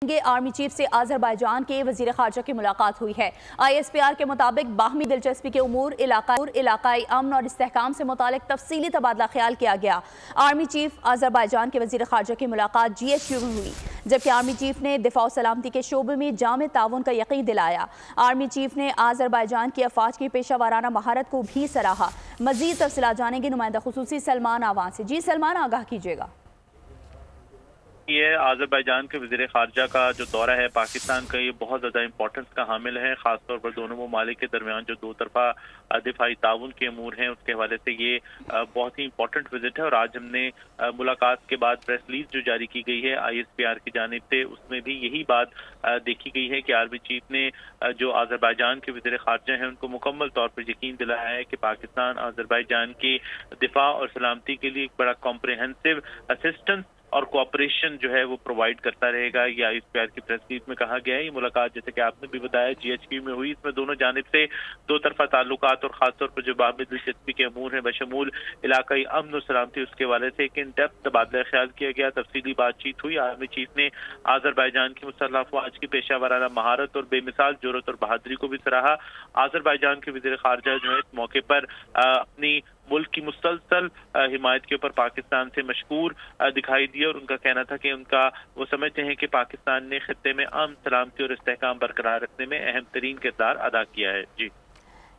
Army chief سے آذربائیجان کے وزیر خارجہ کی ملاقات ہوئی ہے۔ ISPR کے مطابق باہمی دلچسپی کے امور، علاقائی امن اور استحکام سے متعلق تفصیلی تبادلہ خیال کیا گیا۔ آرمی چیف آذربائیجان کے وزیر خارجہ کی ملاقات GHQ میں ہوئی، جبکہ آرمی چیف نے دفاع و سلامتی کے شعبے میں جامع تعاون کا یقین دلایا۔ آرمی چیف نے آذربائیجان کی افواج کی پیشہ ورانہ مہارت کو بھی سراہا۔ مزید تفصیلات جانیں گے نمائندہ خصوصی سلمان آوان سے۔ جی سلمان، آگاہ کیجیے گا۔ یہ آذربائیجان کے وزیر خارجہ کا جو دورہ ہے پاکستان کا، یہ بہت زیادہ امپورٹنس کا حامل ہے، خاص طور پر دونوں ممالک کے درمیان جو دو طرفہ دفاعی تعاون کے امور ہیں اس کے حوالے سے یہ بہت ہی امپورٹنٹ وزٹ ہے۔ اور آج ہم نے ملاقات کے بعد پریس ریلیز جو جاری کی گئی ہے ISPR کی جانب سے، اس میں بھی یہی بات دیکھی گئی ہے کہ آرمی چیف نے جو آذربائیجان کے وزیر خارجہ ہیں ان کو مکمل طور پر یقین دلایا ہے کہ پاکستان آذربائیجان کے دفاع اور سلامتی کے لیے ایک بڑا کمپریہنسو اسسٹنس اور کوآپریشن جو ہے وہ پرووائڈ کرتا رہے گا۔ یہ ISPR کی پریس ریلیز میں کہا گیا ہے۔ یہ ملاقات جیسے کہ آپ نے بھی بتایا GHQ میں ہوئی، اس میں دونوں جانب سے دو طرفہ تعلقات اور خاص طور پر جو باہمی دلچسپی کے امور ہیں بشمول علاقائی امن و سلامتی، اس کے حوالے سے ایک ان ڈیپتھ تبادلہ خیال کیا گیا، تفصیلی بات چیت ہوئی۔ آرمی چیف نے آذربائیجان کی مسلح افواج کی پیشہ ورانہ مہارت اور بے مثال جرأت اور بہادری کو بھی سراہا۔ آذربائیجان کے وزیر خارجہ جو ہے اس موقع پر اپنی ملک کی مسلسل حمایت کے اوپر پاکستان سے مشکور دکھائی دیا، اور ان کا کہنا تھا کہ وہ سمجھتے ہیں کہ پاکستان نے خطے میں امن، سلامتی اور استحکام برقرار رکھنے میں اہم ترین کردار ادا کیا ہے۔ جی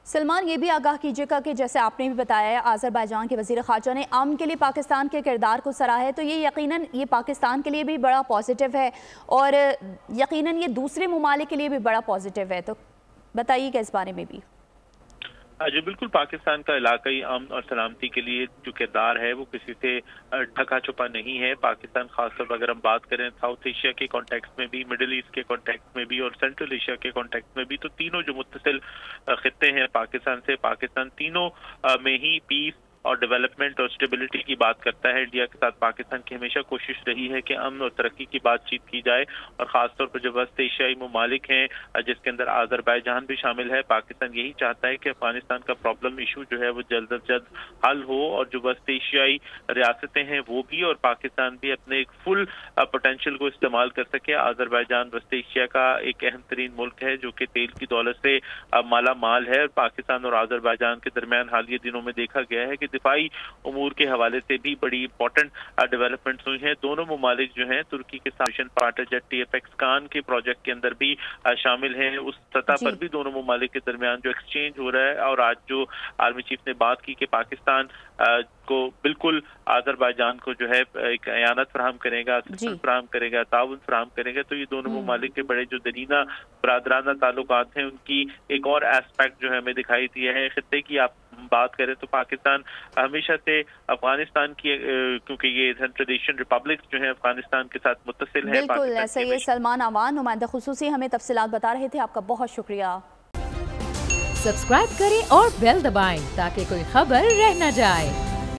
سلمان، یہ بھی آگاہ کیجیے گا کہ جیسے آپ نے بھی بتایا ہے آذربائیجان کے وزیر خارجہ نے امن کے لیے پاکستان کے کردار کو سراہا ہے، تو یہ یقیناً یہ پاکستان کے لیے بھی بڑا پازیٹیو ہے اور یقیناً یہ دوسرے ممالک کے لیے بھی بڑا پازیٹیو ہے، تو بتائیے کہ اس بارے میں بھی۔ جی بالکل، پاکستان کا علاقائی امن اور سلامتی کے لیے جو کردار ہے وہ کسی سے ڈھکا چھپا نہیں ہے۔ پاکستان خاص طور پر اگر ہم بات کریں ساؤتھ ایشیا کے کانٹیکس میں بھی، مڈل ایسٹ کے کانٹیکس میں بھی اور سینٹرل ایشیا کے کانٹیکس میں بھی، تو تینوں جو متصل خطے ہیں پاکستان سے، پاکستان تینوں میں ہی پیس اور ڈیولپمنٹ اور اسٹیبلٹی کی بات کرتا ہے۔ انڈیا کے ساتھ پاکستان کی ہمیشہ کوشش رہی ہے کہ امن اور ترقی کی بات چیت کی جائے، اور خاص طور پر جو وسط ایشیائی ممالک ہیں جس کے اندر آذربائیجان بھی شامل ہے، پاکستان یہی چاہتا ہے کہ افغانستان کا پرابلم ایشو جو ہے وہ جلد از جلد حل ہو، اور جو وسط ایشیائی ریاستیں ہیں وہ بھی اور پاکستان بھی اپنے ایک فل پوٹینشیل کو استعمال کر سکے۔ آذربائیجان وسط ایشیا کا ایک اہم ترین ملک ہے جو کہ تیل کی دولت سے مالا مال ہے۔ پاکستان اور آذربائیجان کے درمیان حالیہ دنوں میں دیکھا گیا ہے کہ دفاعی امور کے حوالے سے بھی بڑی امپورٹنٹ ڈیولپمنٹس ہوئی ہیں۔ دونوں ممالک جو ہیں ترکی کے ساتھ مشن پارٹر جیٹ TFX کان کے پروجیکٹ کے اندر بھی شامل ہیں۔ اس سطح پر بھی دونوں ممالک کے درمیان جو ایکسچینج ہو رہا ہے، اور آج جو آرمی چیف نے بات کی کہ پاکستان کو بالکل آذربائیجان کو جو ہے ایک اعانت فراہم کرے گا، فراہم کرے گا، تعاون فراہم کرے گا، تو یہ دونوں ممالک کے بڑے جو درینہ برادرانہ تعلقات ہیں ان کی ایک اور ایسپیکٹ جو ہے ہمیں دکھائی دیا ہے۔ خطے کی آپ بات کریں تو پاکستان ہمیشہ سے افغانستان کی، کیونکہ یہ سینٹرل ایشین ریپبلکس جو ہیں افغانستان کے ساتھ متصل ہیں۔ بالکل ایسا ہی سلمان آوان نمائندہ خصوصی ہمیں تفصیلات بتا رہے تھے، آپ کا بہت شکریہ۔ سبسکرائب کریں اور بیل دبائیں تاکہ کوئی خبر رہ نہ جائے۔